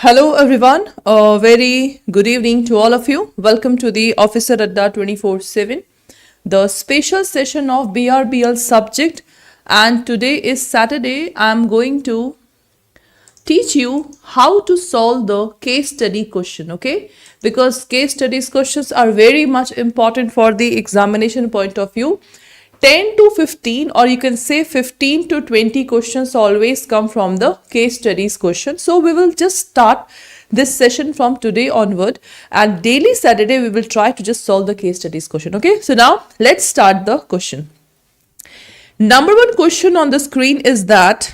Hello everyone, a very good evening to all of you. Welcome to the Officer Adda 24/7, the special session of BRBL subject. And today is Saturday. I'm going to teach you how to solve the case study question, okay? Because case studies questions are very much important for the examination point of view. 10 to 15, or you can say 15 to 20 questions always come from the case studies question. So we will just start this session from today onward, and daily Saturday we will try to just solve the case studies question. Okay, so now let's start the question. Number one question on the screen is that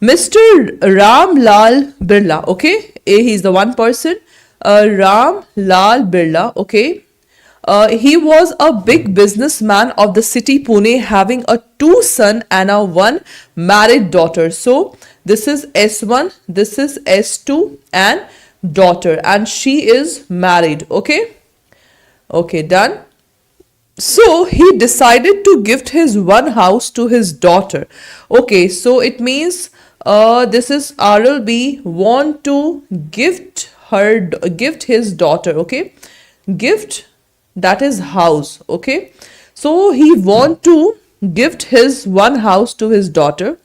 Mr. Ram Lal Birla, okay, he's the one person, Ram Lal Birla, okay. He was a big businessman of the city Pune, having a 2 son and a 1 married daughter. So this is S1, this is S2 and daughter, and she is married. Okay, okay, done. So he decided to gift his one house to his daughter. Okay, so it means this is RLB want to gift his daughter. Okay, gift, that is house. Okay, so he want to gift his one house to his daughter.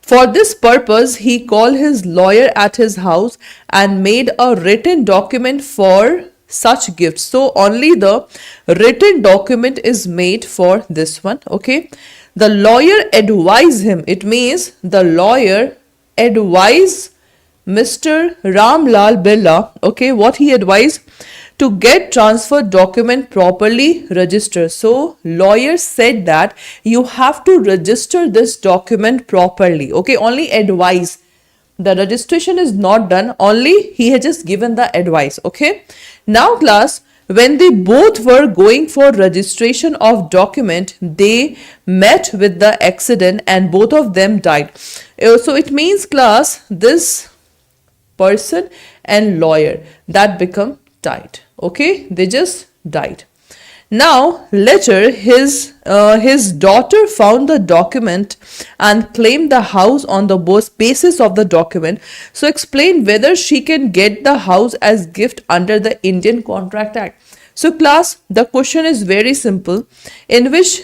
For this purpose, he called his lawyer at his house and made a written document for such gifts. So only the written document is made for this one. Okay, the lawyer advised him. It means the lawyer advised Mr. Ram Lal Birla, okay, what he advised: to get transfer document properly registered. So lawyer said that you have to register this document properly. Okay, only advice. The registration is not done, only he had just given the advice. Okay, now class, when they both were going for registration of document, they met with the accident and both of them died. So it means class, this person and lawyer that become died. Okay, they just died. Now later his daughter found the document and claimed the house on the basis of the document. So explain whether she can get the house as gift under the Indian Contract Act. So class, the question is very simple, in which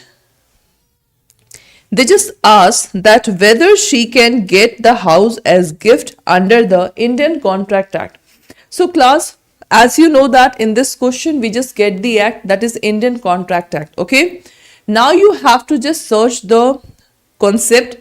they just ask that whether she can get the house as gift under the Indian Contract Act. So class, as you know that in this question we just get the act, that is Indian Contract Act. Okay, now you have to just search the concept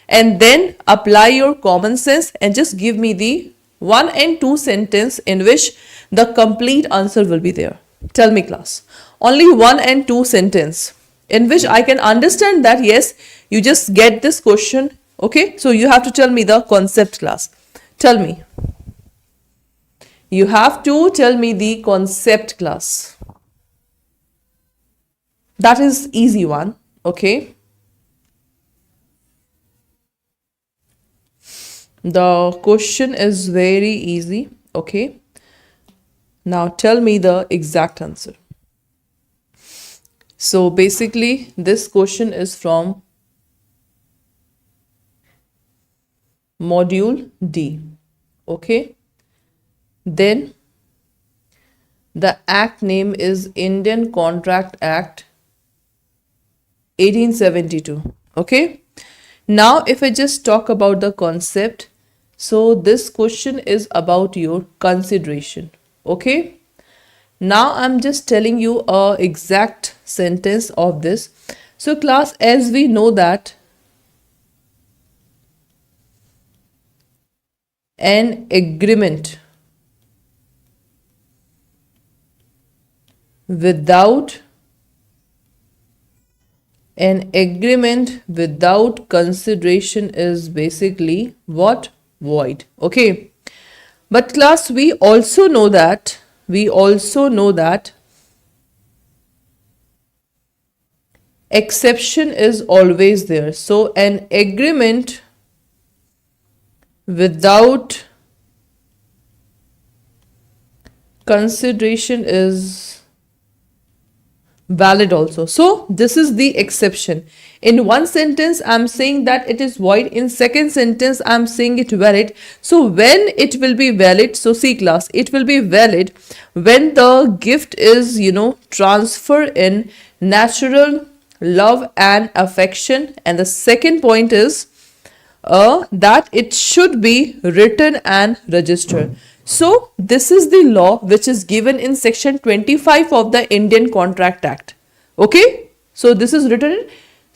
and then apply your common sense and just give me the 1 and 2 sentence in which the complete answer will be there. Tell me class, only 1 and 2 sentence in which I can understand that yes, you just get this question. Okay, so you have to tell me the concept class. Tell me. You have to tell me the concept class. That is easy one. Okay. The question is very easy. Okay. Now tell me the exact answer. So basically this question is from module D. Okay. Then the act name is Indian Contract Act 1872. Okay. Now if I just talk about the concept, so this question is about your consideration. Okay. Now I'm just telling you a exact sentence of this. So class, as we know that an agreement without consideration is basically what? Void. Okay, but class, we also know that exception is always there. So an agreement without consideration is valid also. So this is the exception. In one sentence I'm saying that it is void, in second sentence I'm saying it valid. So when it will be valid, so see class, it will be valid when the gift is, transfer in natural love and affection, and the second point is that it should be written and registered. So this is the law which is given in section 25 of the Indian Contract Act. Okay, so this is written in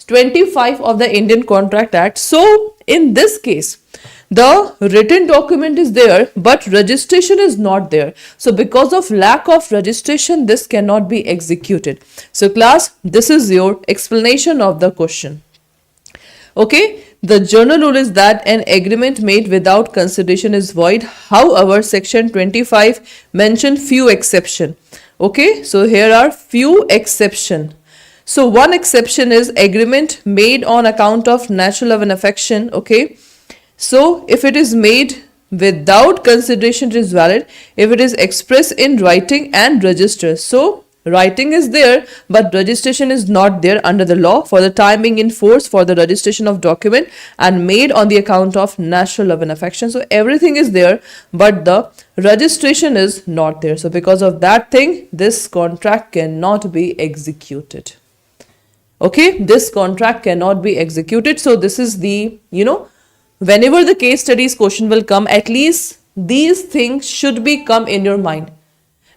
25 of the Indian Contract Act. So in this case, the written document is there, but registration is not there. So because of lack of registration, this cannot be executed. So class, this is your explanation of the question. Okay, the general rule is that an agreement made without consideration is void. However, section 25 mentioned few exception. Okay, so here are few exception. So one exception is agreement made on account of natural love and affection. Okay, so if it is made without consideration, it is valid if it is expressed in writing and registered. So writing is there, but registration is not there under the law for the time being in force for the registration of document and made on the account of natural love and affection. So everything is there, but the registration is not there. So because of that thing, this contract cannot be executed. Okay, this contract cannot be executed. So this is the, whenever the case studies question will come, at least these things should be come in your mind.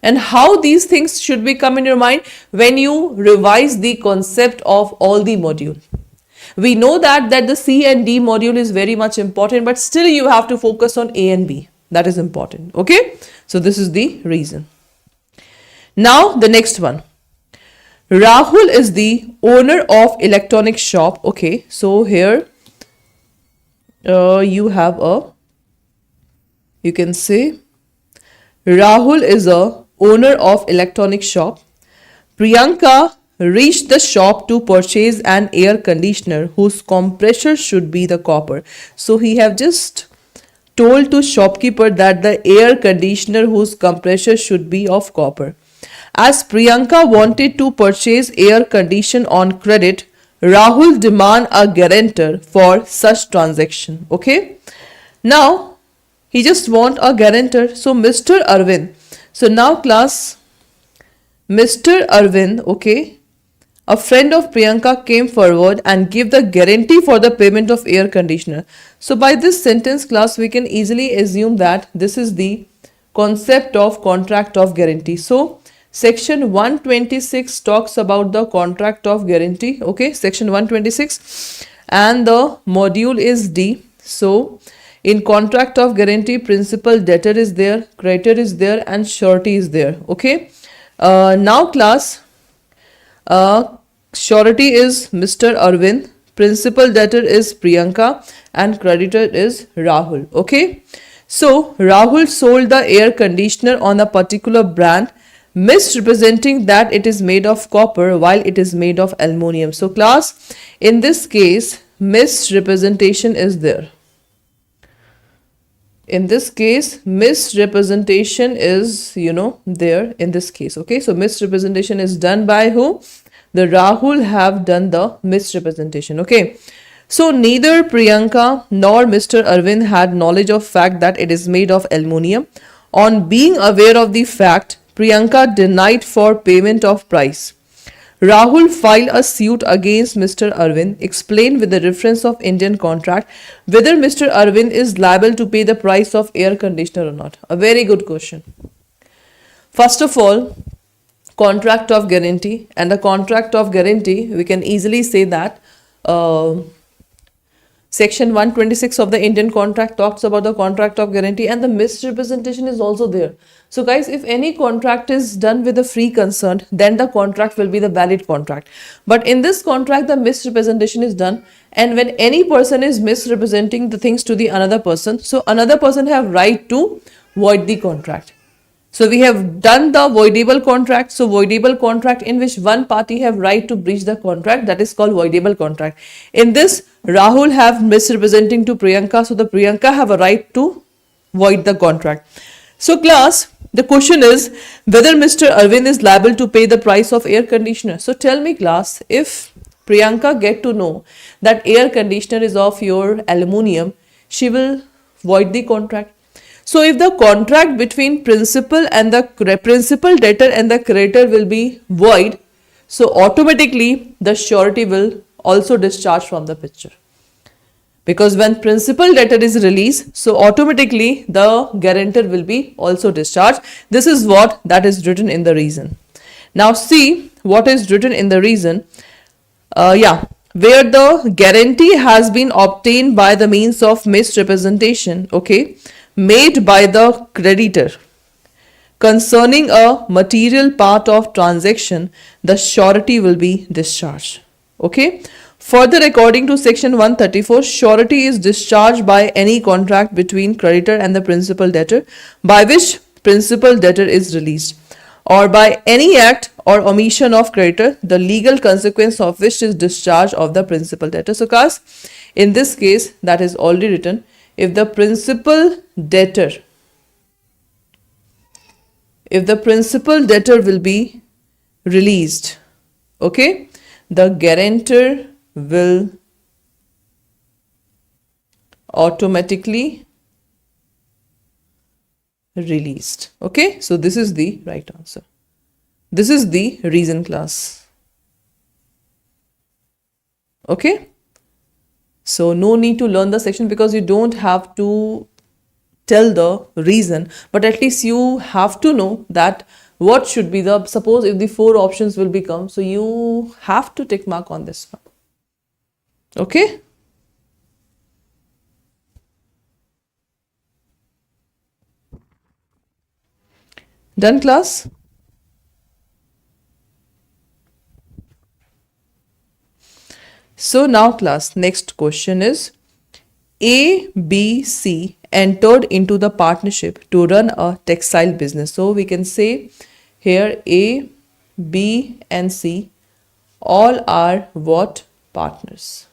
And how these things should be come in your mind? When you revise the concept of all the module. We know that the C and D module is very much important, but still you have to focus on A and B. That is important. Okay, so this is the reason. Now the next one. Rahul is the owner of electronic shop. Okay, so here you have you can say Rahul is a owner of electronic shop. Priyanka reached the shop to purchase an air conditioner whose compressor should be the copper. So he have just told to shopkeeper that the air conditioner whose compressor should be of copper. As Priyanka wanted to purchase air condition on credit, Rahul demand a guarantor for such transaction. Okay. Now he just want a guarantor. So Mr. Arvind. So now class, Mr. Arvind, okay, a friend of Priyanka came forward and gave the guarantee for the payment of air conditioner. So by this sentence class, we can easily assume that this is the concept of contract of guarantee. So section 126 talks about the contract of guarantee. Okay, section 126 and the module is D. So in contract of guarantee, principal debtor is there, creditor is there, and surety is there. Okay. Now class, surety is Mr. Arvind, principal debtor is Priyanka, and creditor is Rahul. Okay. So Rahul sold the air conditioner on a particular brand, misrepresenting that it is made of copper while it is made of aluminium. So class, in this case, misrepresentation is there. In this case, misrepresentation is, there in this case. Okay, so misrepresentation is done by who? The Rahul have done the misrepresentation. Okay, so neither Priyanka nor Mr. Arvind had knowledge of fact that it is made of aluminium. On being aware of the fact, Priyanka denied for payment of price. Rahul filed a suit against Mr. Arvind, explained with the reference of Indian contract whether Mr. Arvind is liable to pay the price of air conditioner or not. A very good question. First of all, contract of guarantee, and the contract of guarantee, we can easily say that section 126 of the Indian contract talks about the contract of guarantee, and the misrepresentation is also there. So guys, if any contract is done with a free consent, then the contract will be the valid contract. But in this contract, the misrepresentation is done, and when any person is misrepresenting the things to the another person, so another person have right to void the contract. So we have done the voidable contract. So voidable contract in which one party have right to breach the contract, that is called voidable contract. In this, Rahul have misrepresenting to Priyanka, so the Priyanka have a right to void the contract. So class, the question is whether Mr. Arvind is liable to pay the price of air conditioner. So tell me class, if Priyanka get to know that air conditioner is of your aluminium, she will void the contract. So if the contract between principal and the principal debtor and the creditor will be void, so automatically the surety will also discharge from the picture. Because when principal debtor is released, so automatically the guarantor will be also discharged. This is what that is written in the reason. Now see what is written in the reason. Where the guarantee has been obtained by the means of misrepresentation, okay, made by the creditor concerning a material part of transaction, the surety will be discharged. Okay. Further, according to section 134, surety is discharged by any contract between creditor and the principal debtor by which principal debtor is released, or by any act or omission of creditor, the legal consequence of which is discharge of the principal debtor. So class, in this case, that is already written, if the principal debtor will be released, okay, the guarantor will automatically released. Okay, so this is the right answer. This is the reason class. Okay, so no need to learn the section because you don't have to tell the reason, but at least you have to know that what should be the, suppose if the 4 options will become, so you have to tick mark on this one. Okay. Done class? So now class, next question is A, B, C entered into the partnership to run a textile business. So we can say here A, B and C all are what? Partners.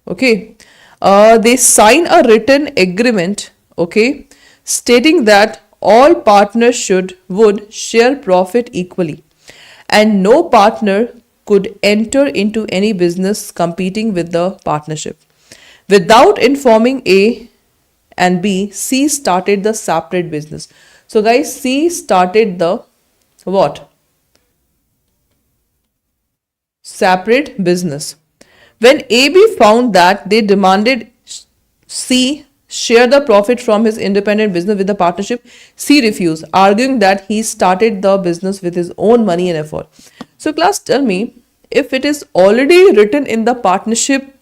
Okay, they sign a written agreement, okay, stating that all partners would share profit equally and no partner could enter into any business competing with the partnership. Without informing A and B, C started the separate business. So guys, C started the what? Separate business. When AB found that they demanded C share the profit from his independent business with the partnership, C refused, arguing that he started the business with his own money and effort. So class, tell me, if it is already written in the partnership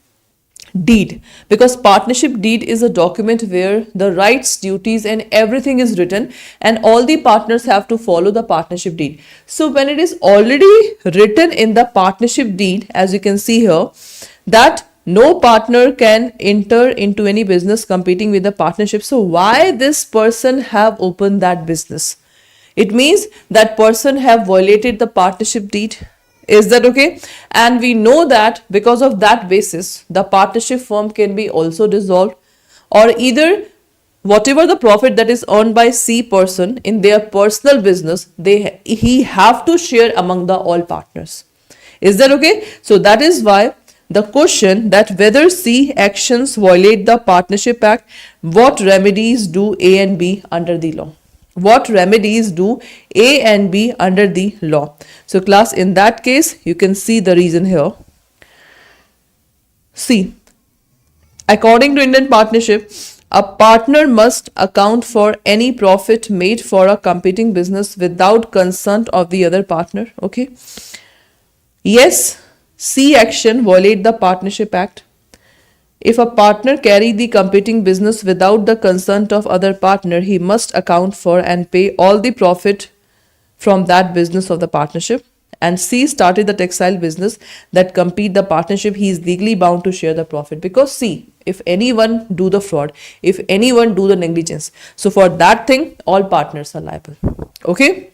deed, because partnership deed is a document where the rights, duties and everything is written and all the partners have to follow the partnership deed. So when it is already written in the partnership deed, as you can see here, that no partner can enter into any business competing with the partnership. So why this person have opened that business? It means that person have violated the partnership deed. Is that okay? And we know that because of that basis, the partnership firm can be also dissolved, or either whatever the profit that is earned by C person in their personal business, he have to share among the all partners. Is that okay? So that is why the question that whether C actions violate the Partnership Act, what remedies do A and B under the law? What remedies do A and B under the law? So class, in that case, you can see the reason here. See, according to Indian partnership, a partner must account for any profit made for a competing business without consent of the other partner. Okay. Yes, C action violate the Partnership Act. If a partner carry the competing business without the consent of other partner, he must account for and pay all the profit from that business of the partnership. And C started the textile business that compete the partnership, he is legally bound to share the profit. Because C, if anyone do the fraud, if anyone do the negligence, so for that thing, all partners are liable. Okay.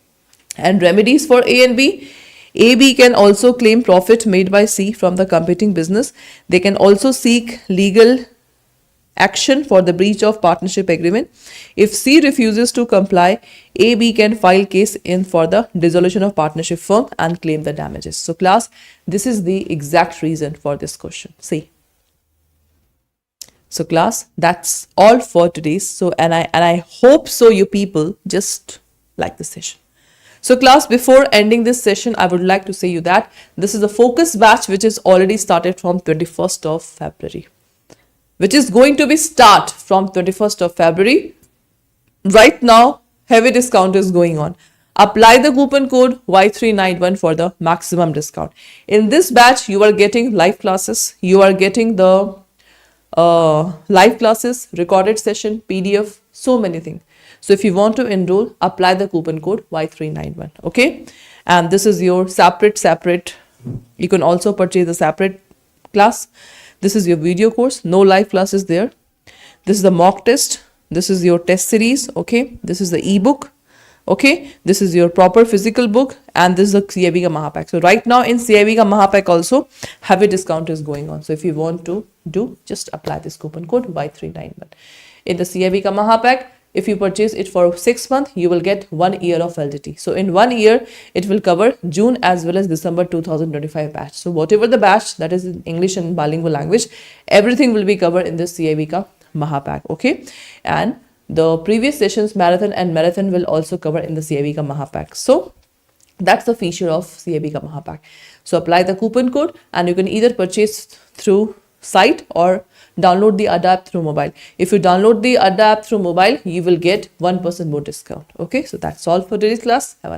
And remedies for A and B. AB can also claim profit made by C from the competing business. They can also seek legal action for the breach of partnership agreement. If C refuses to comply, AB can file case in for the dissolution of partnership firm and claim the damages. So class, this is the exact reason for this question. See. So class, that's all for today's. So and I hope so you people just like this session. So class, before ending this session, I would like to say you that this is a focus batch which is already started from 21st of February, which is going to be start from 21st of February. Right now, heavy discount is going on. Apply the coupon code Y391 for the maximum discount. In this batch, you are getting live classes. You are getting the live classes, recorded session, PDF, so many things. So if you want to enroll, apply the coupon code Y391. Okay. And this is your separate. You can also purchase a separate class. This is your video course. No live classes there. This is the mock test. This is your test series. Okay. This is the ebook. Okay. This is your proper physical book. And this is the CAIIB Mahapack. So right now in CAIIB Mahapack also, heavy discount is going on. So if you want to do, just apply this coupon code Y391. In the CAIIB Mahapack, if you purchase it for 6 months, you will get 1 year of validity. So in 1 year, it will cover June as well as December 2025 batch. So whatever the batch that is in English and bilingual language, everything will be covered in this CAIIB Mahapack. Okay. And the previous sessions, marathon will also cover in the CAIIB Mahapack. So that's the feature of CAIIB Mahapack. So apply the coupon code and you can either purchase through site or download the app through mobile. If you download the app through mobile, you will get 1% more discount. Okay, so that's all for today's class. Have a nice